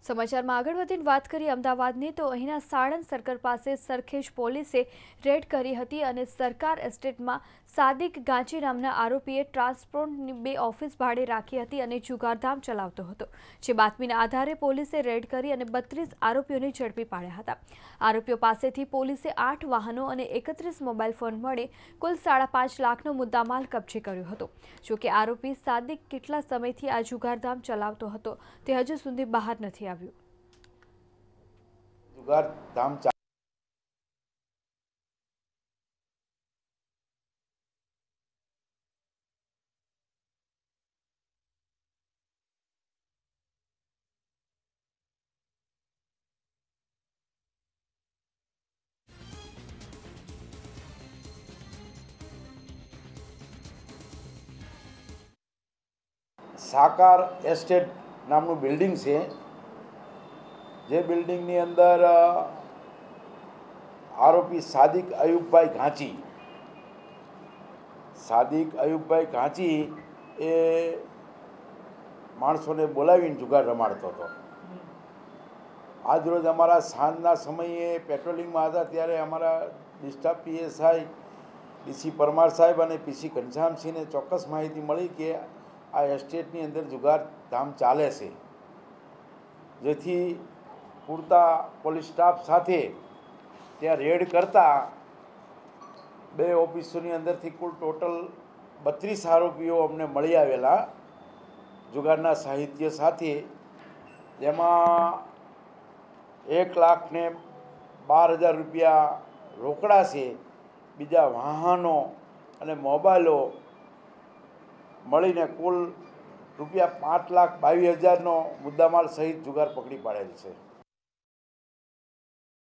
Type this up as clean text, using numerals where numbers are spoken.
સમાચારમાં આગળ વધીને વાત કરીએ અમદાવાદની તો અહીંના સાણંદ સર્કલ પાસે સરખેજ પોલીસે રેડ કરી હતી અને સરકાર એસ્ટેટમાં સાદિક ગાંચી નામના આરોપીએ ટ્રાન્સપોર્ટની 2 ઓફિસ ભાડે રાખી હતી અને જુગારધામ ચલાવતો હતો। જે બાતમીના આધારે પોલીસે રેડ કરી અને 32 આરોપીઓને ઝડપી પાડ્યા હતા। આરોપીઓ પાસેથી પોલીસે 8 વાહનો અને 31 મોબાઈલ ફોન મળી કુલ 5.5 લાખનો મુદ્દામાલ કબજે કર્યો હતો। જોકે આરોપી સાદિક કેટલા સમયથી આ જુગારધામ ચલાવતો હતો તે હજુ સુધી બહાર નથી આવ્યું। જુગારધામ સાકાર એસ્ટેટ નામનું બિલ્ડિંગ છે, જે બિલ્ડિંગની અંદર આરોપી સાદિક અયુબભાઈ ઘાંચી એ માણસોને બોલાવીને જુગાર રમાડતો હતો। આજરોજ અમારા સાંજના સમયે પેટ્રોલિંગમાં હતા ત્યારે અમારા ડિસ્ટાફ પીએસઆઈ ડીસી પરમાર સાહેબ અને પીસી ઘનશ્યામસિંહને ચોક્કસ માહિતી મળી કે આ એસ્ટેટની અંદર જુગારધામ ચાલે છે, જેથી પૂરતા પોલીસ સ્ટાફ સાથે ત્યાં રેડ કરતા 2 ઓફિસોની અંદરથી કુલ ટોટલ 32 આરોપીઓ અમને મળી આવેલા જુગારના સાહિત્ય સાથે, જેમાં 1,12,000 રૂપિયા રોકડા છે, બીજા વાહનો અને મોબાઈલો મળીને કુલ રૂપિયા 5,22,000નો મુદ્દામાલ સહિત જુગાર પકડી પાડેલ છે।